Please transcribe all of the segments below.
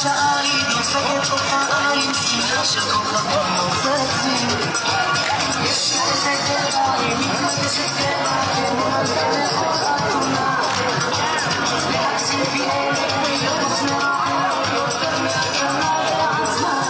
השעה היא דופקת הופעיים, ספינה של כוכבים נוצצים. יש לה איזה גדע, היא מתרגשת גדע, כמעלה לכל חתונה. להקסים פי אלף, להיות לפני העולם, יותר מהגנה לעצמה.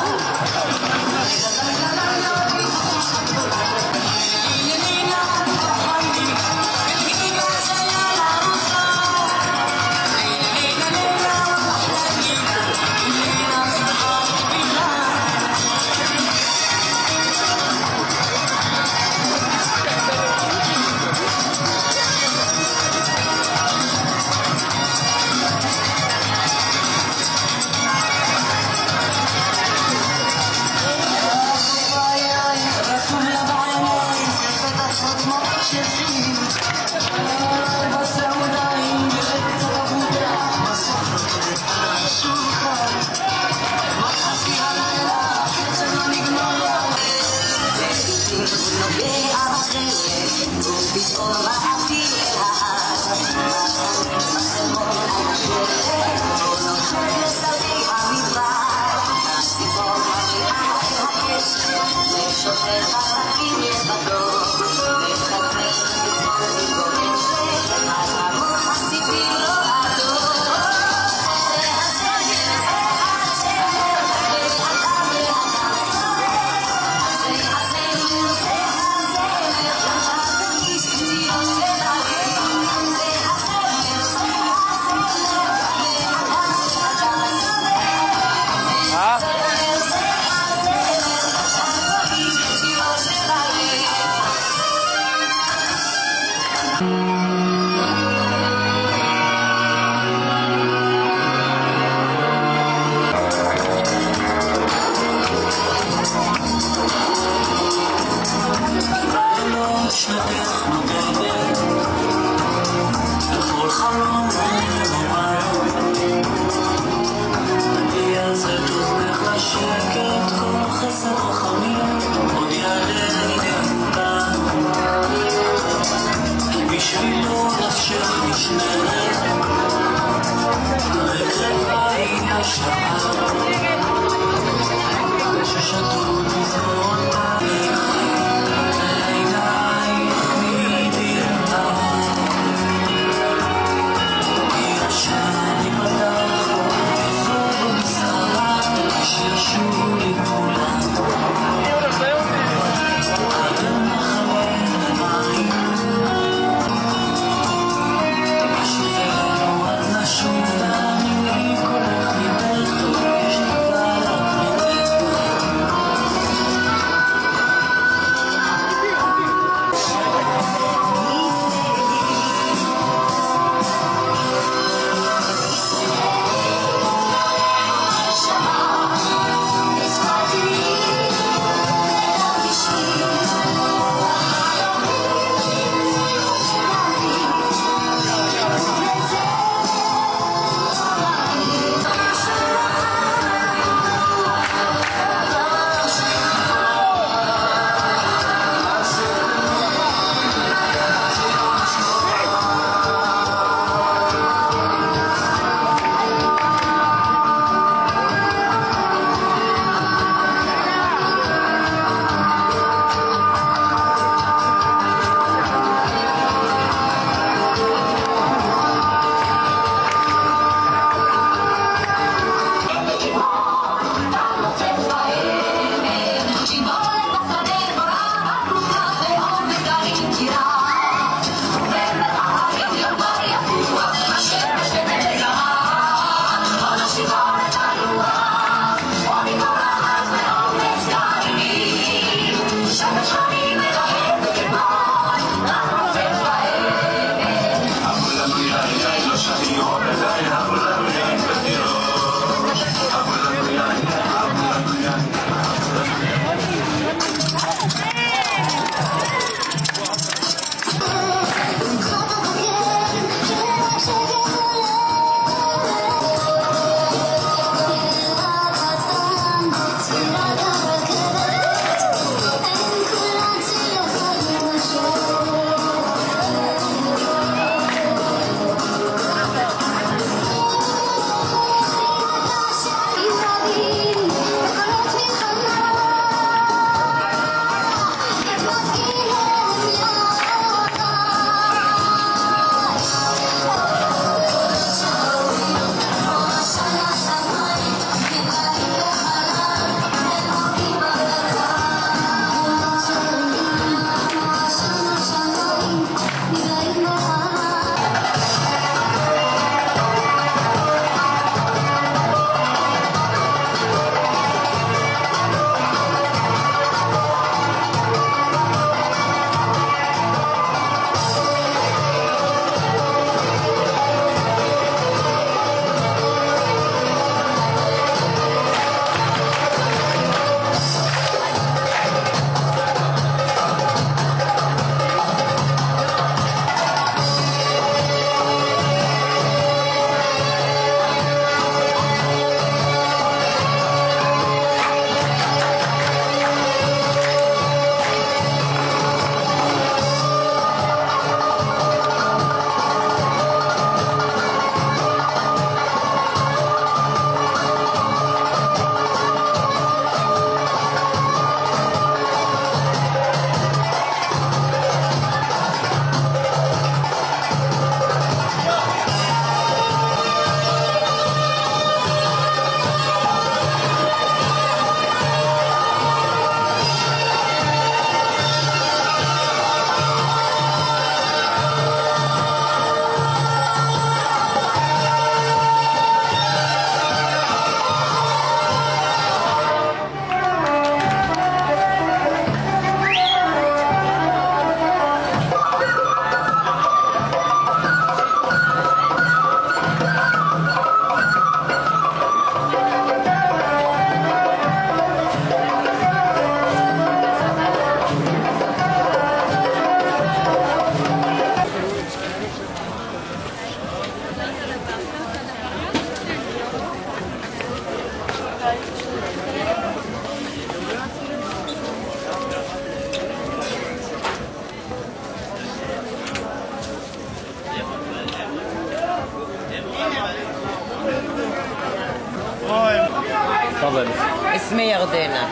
تفضل. اسمي يردנה.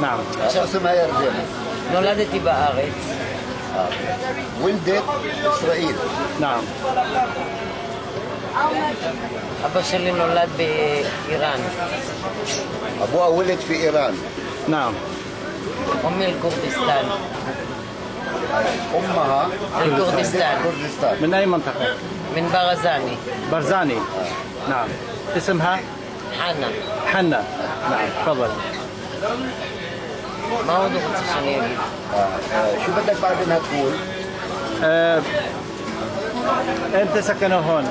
نعم. اسمها يردנה. נולדתי בארץ. ولدت إسرائيل. نعم. אבא שלי נולד באיראן. أبوها ولد في إيران. نعم. أمي الكردستان. أمها الكردستان. كردستان. من أي منطقة؟ من برزاني. برزاني. نعم. اسمها؟ حنا. حنا. نعم تفضل. מה עוד הוא רוצה שאני אגיד? شو بدك بعد انها تقول؟ أنت سكن هون.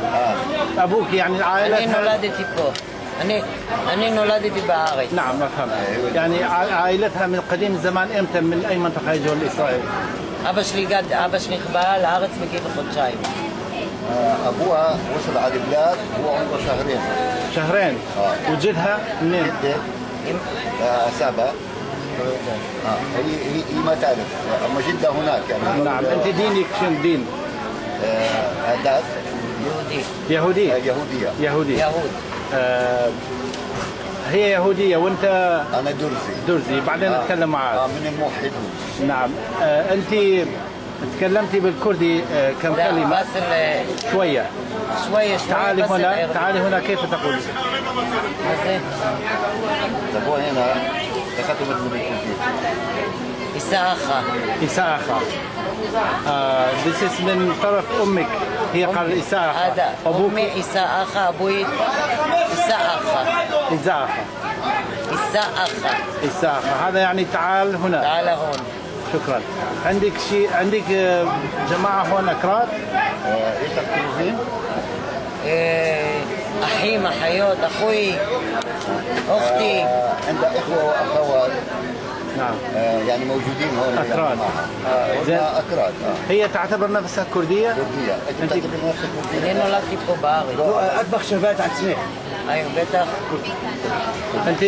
أبوك يعني العائلة؟ אני נולדתי פה. אני נולדתי בארץ. نعم أفهم. يعني عائلتها من قديم الزمان إمتى من أي منطقة يجوا لإسرائيل؟ אבא שלי בא לארץ בגיל חודשיים. أبوها وصل على البلاد وهو عمره شهرين. شهرين. وجدها منين؟ جدة سابا. هي ما تعرف، أما جدة هناك يعني. نعم. أنت دينك شنو دين؟ ذات يهودي. يهودية. يهودية. يهود. هي يهودية وأنت؟ أنا درزي. درزي. بعدين نتكلم معك. من الموحدون. نعم. أنت تكلمتي بالكردي كم كلمة؟ شوية. شوية. تعالي هنا. تعالي هنا. كيف تقول؟ تبغى هنا تختمت من الكردية. إساءة. إساءة. This is من طرف أمك. هي قال إساءة. هذا أمي إساءة. أبوي إساءة. إساءة. إساءة. إساءة. هذا يعني تعال هنا. تعال هون. شكرا. عندك شيء؟ عندك جماعة هون أكراد؟ إيش تكتبين؟ أحيم أحيوت أخوي أختي. عند إخوة وأخوات. نعم. يعني موجودين هون. أكراد. يعني أكراد. هي تعتبر نفسها كردية؟ كردية. أنت تعتبر نفسك كردية؟ אני نולדתי פה בארץ. أطبخ شبات עצמך. أيوة بטח. أنت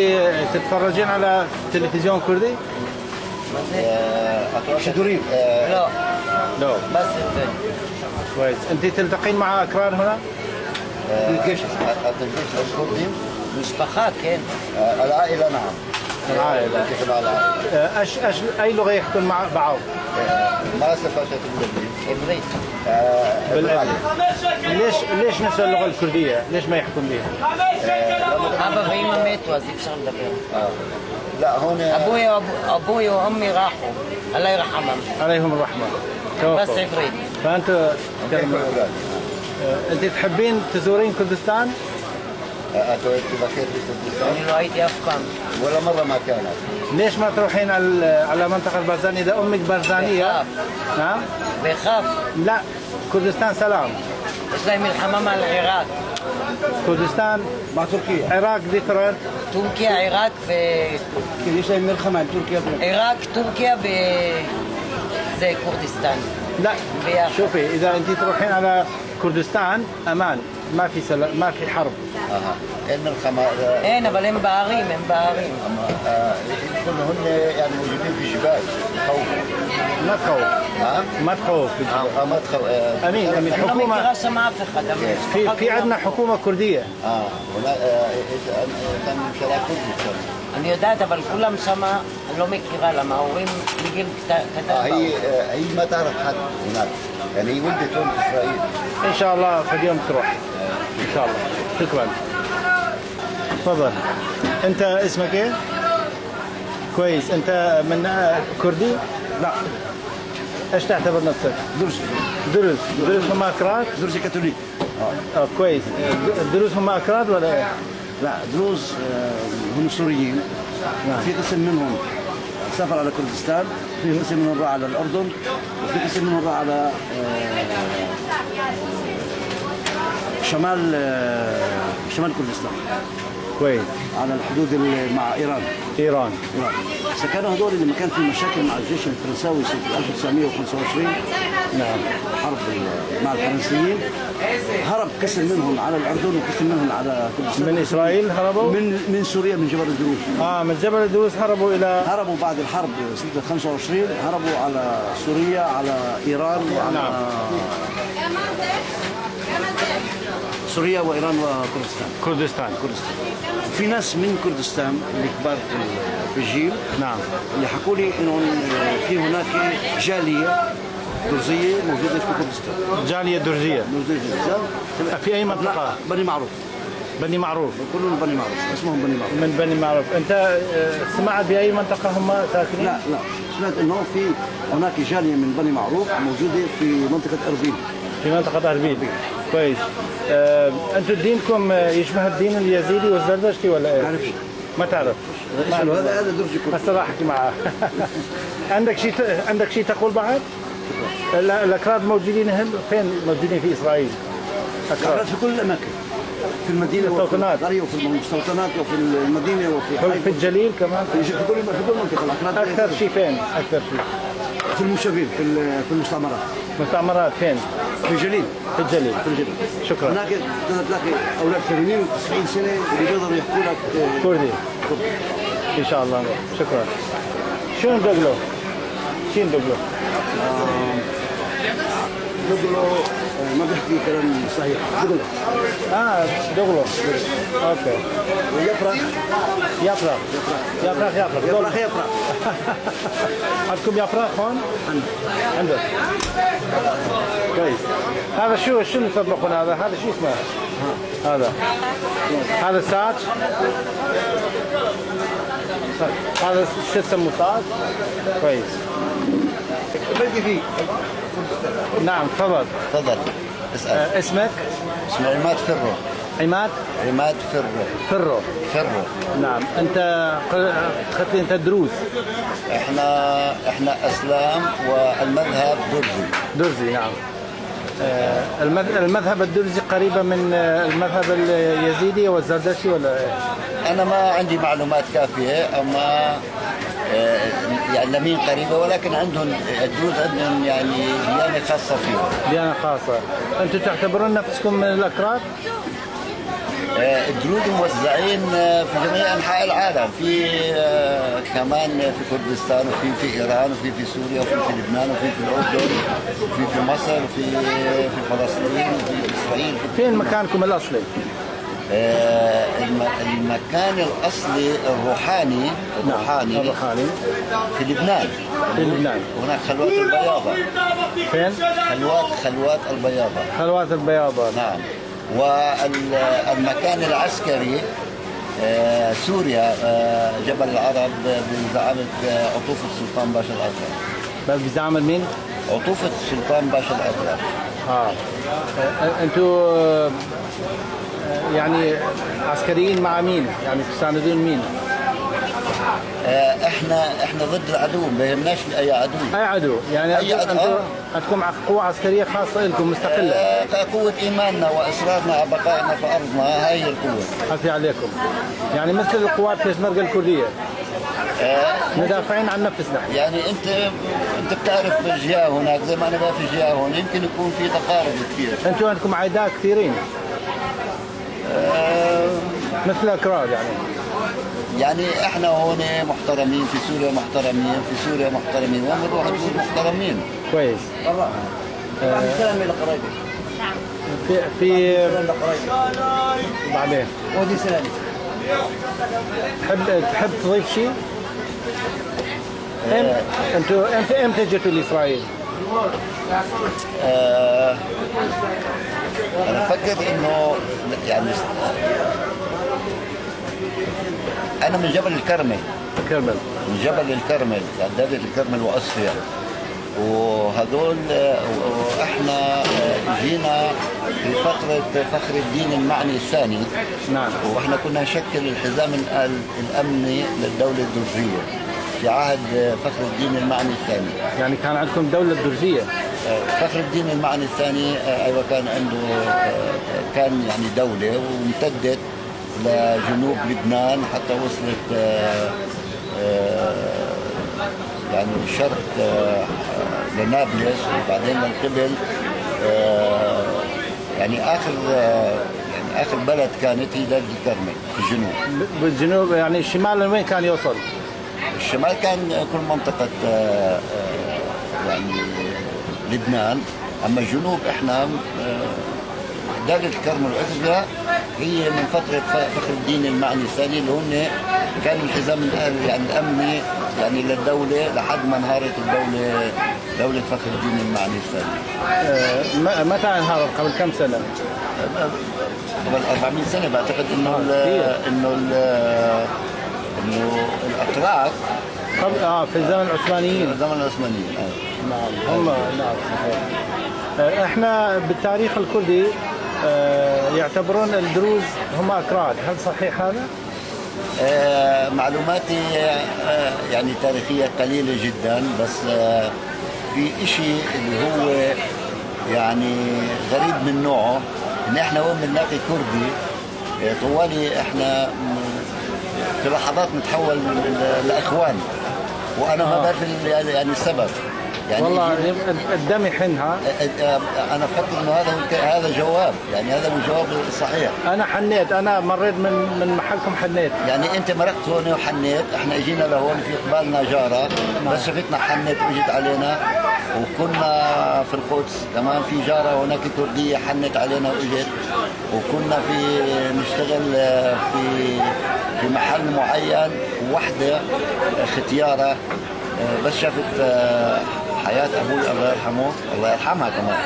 تتفرجين على تلفزيون كردي؟ شدورين. לא. لا. بس זה. كويس. أنت تلتقين مع أكراد هنا؟ الجيش الكردي. משפחה, כן. العائلة نعم. العائلة. كيف العائلة؟ أي لغة يحكون مع بعض؟ ما استفدت بالعبرية. עברית. ليش نسوا اللغة الكردية؟ ليش ما يحكون بها؟ אבא ואמא מתו, אז אי אפשר לדבר. لا هون אבוי ואמי רחו, אללה ירחמם. عليهم الرحمة. بس توفوا. عברית. فأنت أنت تحبين تزورين كردستان؟ أتوقع بخير في كردستان. אני לא הייתי אף פעם. ولا مرة ما كانت. ليش ما تروحين على منطقة برزاني إذا أمك برزانية؟ بخاف. نعم؟ بخاف. لا. كردستان سلام. יש להם מלחמה מעל עיראק. كردستان مع تركيا. عراق ذكرت. טורקיה, עיראק ו... יש להם מלחמה עם טורקיה. עיראק, טורקיה ו... זה כורדיסטן. لا. بياخد. شوفي إذا أنت تروحين على كردستان أمان. ما في ما في حرب. אין מלחמה. אין, אבל הם בערים, הם בערים. كلهن يعني موجودين في جبال خوف. ما تخوف. ما تخوف. ما تخوف. أمين. אני לא حكومة. מכירה שם אף אחד. في عندنا حكومة كردية. هنا كان مמשלה كردית. אני יודעת, אבל כולם שם, אני לא מכירה, למה ההורים מגיל קטן. هي ما تعرف حد هناك. يعني هي ولدت هون في إسرائيل. إن شاء الله في اليوم تروح. إن شاء الله. شكرا. تفضل. أنت اسمك إيه؟ كويس. أنت من كردي؟ لا. إيش تعتبر نفسك؟ درز. دروز هم أكراد؟ درز كاثوليك. كويس. دروز هم أكراد ولا إيه؟ لا دروز هم سوريين. في قسم منهم سافر على كردستان، في قسم منهم راح على الأردن، وفي قسم منهم راح على شمال كردستان. كويس. على الحدود مع إيران. إيران. سكانوا هذول لما كان في مشاكل مع الجيش الفرنساوي سنة 1925. نعم. حرب مع الفرنسيين، هرب قسم منهم على الأردن وقسم منهم على كردستان. من إسرائيل هربوا؟ من سوريا، من جبل الدروز. من جبل الدروز هربوا إلى. هربوا بعد الحرب سنة 25، هربوا على سوريا، على إيران، وعلى نعم. سوريا وايران وكردستان. كردستان. في ناس من كردستان اللي كبار في الجيل نعم. اللي حكوا لي انه في هناك جاليه درزيه موجوده في كردستان. جالية درزية في أي منطقة؟ بني معروف. بني معروف. كلهم بني معروف، اسمهم بني معروف. من بني معروف. أنت سمعت بأي منطقة هم ساكنين؟ لا سمعت انه في هناك جاليه من بني معروف موجوده في منطقه اربيل. في منطقة أربيل. كويس. أنتم دينكم يشبه الدين اليزيدي والزردشتي ولا إيه؟ تعرف ما تعرف؟ هذا درجي كله. هسه راح أحكي معاه. عندك شيء تقول بعد؟ الأكراد موجودين فين موجودين في إسرائيل؟ أكراد في كل الأماكن. في المدينة وفي القرية وفي المستوطنات وفي المدينة وفي في الجليل كمان؟ في كل منطقة الأكراد. أكثر شيء فين؟ أكثر شيء في المشاوير في المستعمرات. مستعمرات فين؟ في الجليل. في الجليل. شكرا. هناك تقدر تلاقي أولاد 80 90 سنة اللي بيقدروا يحكوا لك كردي. إن شاء الله. شكرا. شو ندقله؟ شو ندقله؟ دقله ما بيحكي كلام صحيح. دقله. دقله. اوكي. يفرح. عندكم يفرح هون؟ عندك. كويس. هذا شو تطبخون هذا شو اسمه؟ هذا ساج. هذا شو تسموه ساج؟ كويس. بدي فيه. نعم تفضل. اسأل. اسمك؟ اسمه عماد فرو. عماد فرو. نعم. انت قلت لي انت دروز. احنا اسلام والمذهب درزي. نعم. المذهب الدرزي قريبة من المذهب اليزيدي والزردشتي ولا ايه؟ انا ما عندي معلومات كافية، اما يعني لمين قريبة، ولكن عندهم الدروز عندهم يعني ديانة خاصة فيهم. ديانة خاصة. انتم تعتبرون نفسكم من الأكراد؟ الدروز موزعين في جميع انحاء العالم، في كمان في كردستان وفي ايران وفي سوريا وفي لبنان وفي الاردن وفي مصر وفي فلسطين وفي اسرائيل. فين مكانكم الاصلي؟ المكان الاصلي الروحاني في لبنان. هناك خلوات البياضة. فين؟ خلوات البياضة. نعم. والمكان العسكري سوريا، جبل العرب بزعامة عطوفة السلطان باشا الأطرش. بزعامة مين؟ عطوفة السلطان باشا الأطرش. انتوا يعني عسكريين مع مين؟ يعني تساندون مين؟ احنا ضد العدو، ما يهمناش اي عدو. يعني انتم عندكم قوة عسكرية خاصة لكم مستقلة. قوة ايماننا واصرارنا على بقائنا في ارضنا، هاي القوة. حفي عليكم. يعني مثل القوات البشمركة الكردية. مدافعين عن نفسنا. يعني انت بتعرف جهة هناك زي ما انا بعرف جهة هون، يمكن يكون في تقارب كثير. انتم عندكم عداء كثيرين. مثل الأكراد يعني احنا هون محترمين، في سوريا محترمين، وين بنروح نكون محترمين. كويس. والله. سلام الى قرايبي. في بعدين. ودي سلام. تحب تضيف شيء؟ انتوا امتى جيتوا لاسرائيل؟ انا افكر انه يعني انا من جبل الكرمل. من جبل الكرمل، دابة الكرمل واصفيا، وهذول واحنا جينا في فترة فخر الدين المعني الثاني. نعم. واحنا كنا نشكل الحزام الامني للدولة الدرزية في عهد فخر الدين المعني الثاني. يعني كان عندكم دولة درزية؟ فخر الدين المعني الثاني ايوه كان عنده، كان يعني دولة وامتدت لجنوب لبنان حتى وصلت يعني الشرق لنابلس، وبعدين للقبل يعني اخر بلد كانت هي دار الكرمل في الجنوب. بالجنوب يعني الشمال لوين كان يوصل؟ الشمال كان كل منطقة يعني لبنان، اما الجنوب احنا دولة الكرمل وعزبة هي من فترة فخر الدين المعني الثاني اللي هم كانوا الحزام يعني الأمني يعني للدولة لحد ما انهارت الدولة دولة فخر الدين المعني الثاني. متى انهارت؟ قبل كم سنة؟ قبل 400 سنة بعتقد إنه إنه الأتراك قبل في الزمن العثمانيين. الزمن العثمانيين. نعم هم نعم صحيح. احنا بالتاريخ الكردي يعتبرون الدروز هم أكراد، هل صحيح هذا؟ معلوماتي يعني تاريخية قليلة جدا، بس في إشي اللي هو يعني غريب من نوعه، إن إحنا وين بنلاقي كردي طوالي إحنا في لحظات نتحول لأخوان، وأنا ما بعرف يعني السبب. يعني والله الدم يحنها. انا افكر انه هذا جواب، يعني هذا هو الجواب الصحيح. انا حنيت، انا مريت من محلكم حنيت. يعني انت مرقت هون وحنيت، احنا اجينا لهون في قبالنا جاره بس شفتنا حنت واجت علينا، وكنا في القدس كمان في جاره هناك كرديه حنت علينا واجت، وكنا في نشتغل في محل معين، ووحده ختياره بس شافت حياة أبوي الله يرحمه الله يرحمها كمان،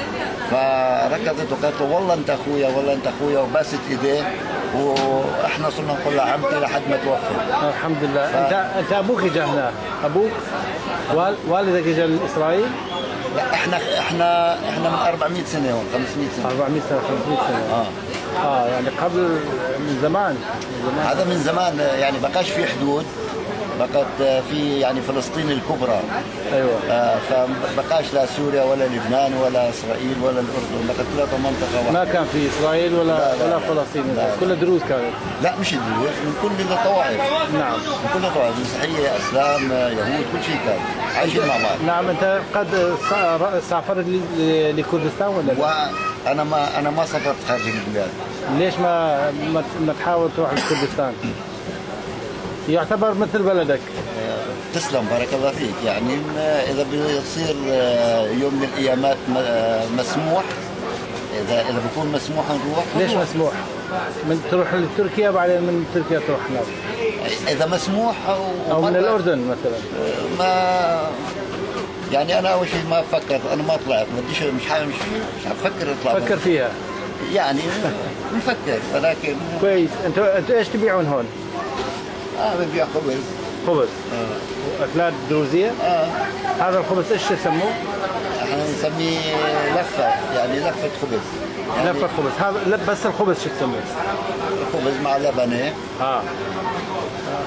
فركضت وقالت له والله أنت أخويا والله أنت أخويا، وباست إيديه، وإحنا صرنا نقول لها عمتي لحد ما توفى. الحمد لله. أنت أبوك إجا هنا؟ أبوك والدك إجا لإسرائيل؟ لا إحنا من 400 سنة هون، 500 سنة. 400 سنة 500 سنة. يعني قبل من زمان. هذا من زمان، يعني بقاش في حدود، بقت في يعني فلسطين الكبرى. ايوه. فبقاش لا سوريا ولا لبنان ولا اسرائيل ولا الاردن، بقت ثلاثه منطقه واحده. ما كان في اسرائيل ولا فلسطين، كل دروز كانت. لا مش دروز، من كل الطوائف. نعم. من كل الطوائف، مسيحيه، اسلام، يهود، كل شيء كان عايشين مع بعض. نعم. انت قد سافرت لكردستان ولا لا؟ انا ما سافرت خارج البلاد. ليش ما تحاول تروح لكردستان؟ يعتبر مثل بلدك. تسلم بارك الله فيك. يعني اذا بيصير يوم من الايامات مسموح، اذا بكون مسموح نروح. ليش مسموح؟ من تروح لتركيا بعدين من تركيا تروح هناك. اذا مسموح او من الاردن مثلا. ما يعني انا اول شيء ما فكرت، انا ما طلعت، ما بديش مش حفكر اطلع. فكر فيها. يعني نفكر، ولكن كويس. انتوا ايش تبيعون هون؟ بنبيع خبز. خبز. اكلات دروزيه. هذا الخبز ايش يسموه؟ احنا نسميه لفه، يعني لفه خبز. يعني لفه خبز. هذا بس الخبز شو تسموه؟ خبز مع لبنه.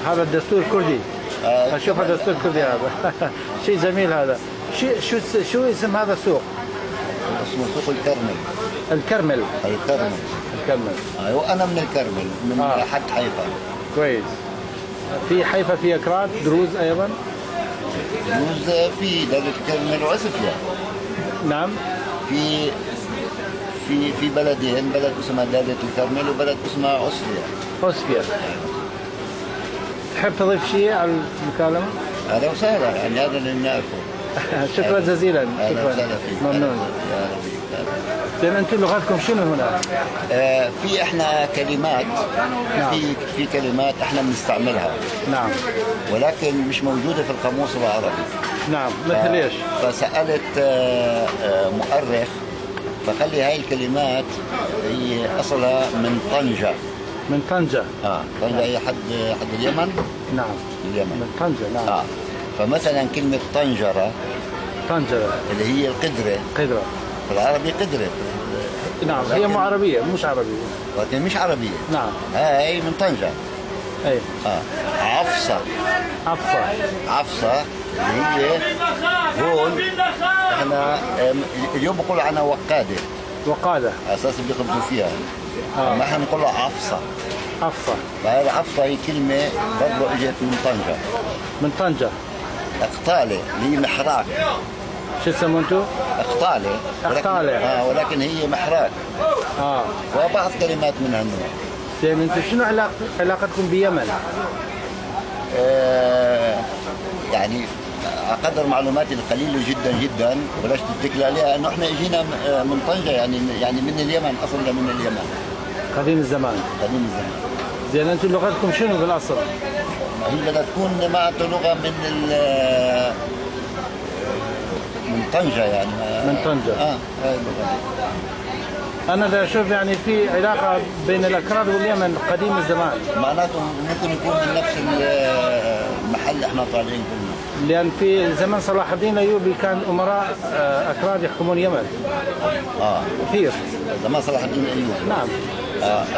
هذا الدستور الكردي. اشوف الدستور الكردي هذا. شيء جميل هذا. شو اسم هذا السوق؟ اسمه سوق الكرمل. الكرمل. الكرمل. ايوه انا من الكرمل، من حد حيفا. كويس. في حيفا في اكراد دروز ايضا؟ دروز في دولة الكرمل وعزفية. نعم. في بلدين، بلد اسمها دولة الكرمل وبلد اسمها عصفية. تحب تضيف شيء على المكالمة؟ اهلا وسهلا، يعني هذا اللي نعرفه. شكرا جزيلا. اهلا وسهلا فيك. ممنون. زين انتم لغتكم شنو هنا؟ في احنا كلمات. نعم. في كلمات احنا بنستعملها. نعم. ولكن مش موجوده في القاموس العربي. نعم. مثل ايش؟ فسالت مؤرخ، فخلي هاي الكلمات هي اصلها من طنجه. من طنجه. طنجه هي حد اليمن. نعم. اليمن. من طنجه. نعم. فمثلا كلمه طنجره اللي هي القدره. في العربي قدرة. نعم. هي مو عربية، مش عربية. لكن مش عربية. نعم. هاي من طنجة. اي. عفصة اللي هي هون احنا اليوم بقول عنها وقادة. اساس بيخبزوا فيها. ما احنا بنقول لها عفصة. فهي العفصة هي كلمة برضه اجت من طنجة. اقطالة اللي هي محراك. شو تسموا انتم؟ اقطالة. ولكن هي محراك. وبعض كلمات من هالنوع. زين انتم شنو علاقتكم بيمن؟ يعني على قدر معلوماتي القليله جدا جدا بلاش تتكل عليها انه احنا اجينا من طنجه، يعني من اليمن، اصلا من اليمن قديم الزمان. قديم الزمان. زين انتم لغتكم شنو بالاصل؟ هي بدها تكون معته لغه من طنجه يعني. من طنجه. هاي اللغه. انا دا اشوف يعني في علاقه بين الاكراد واليمن قديم الزمان. معناته ممكن يكون من نفس المحل احنا طالعين كلنا. لان في زمن صلاح الدين الايوبي كان امراء اكراد يحكمون اليمن. كثير. زمان صلاح الدين الايوبي. نعم.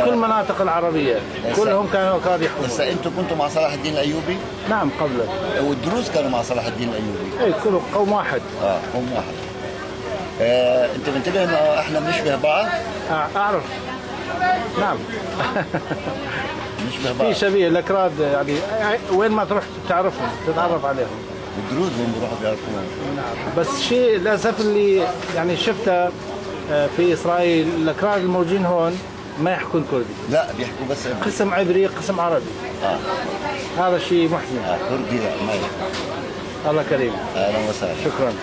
كل المناطق العربية كلهم كانوا اكراد يحكمون. هسه انتم كنتوا مع صلاح الدين الايوبي؟ نعم قبله. والدروز كانوا مع صلاح الدين الايوبي؟ اي كله قوم واحد. قوم واحد. انت منتبه انه احنا بنشبه بعض؟ اعرف. نعم. نشبه بعض. في شبيه الاكراد يعني وين ما تروح تعرفهم تتعرف عليهم. الدروز وين بيروحوا بيعرفوهم. نعم. بس شيء للاسف اللي يعني شفته في اسرائيل الاكراد الموجودين هون ما يحكون كردي. لا بيحكوا بس عبري. قسم عبري قسم عربي. هذا شيء محزن. كردي لا ما يحكوا. الله كريم. اهلا وسهلا. شكرا.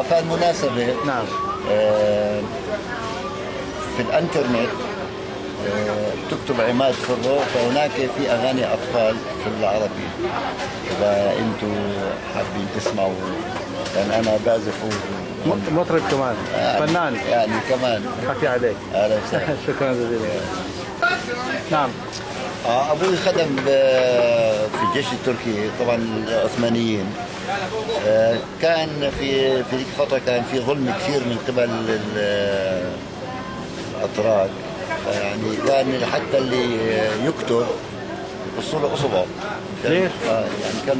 فالمناسبة نعم. في الانترنت تكتب عماد فرو فهناك في اغاني اطفال في العربي، اذا انتم حابين تسمعوا، لان انا بعزف مطرب كمان فنان يعني كمان. حكي عليك. اهلا وسهلا. شكرا جزيلا. نعم. ابوي خدم في الجيش التركي طبعا العثمانيين. كان في ذيك الفتره كان في ظلم كثير من قبل الاتراك، يعني كان حتى اللي يكتب يقصوا له اصبعه. ليش؟ يعني كان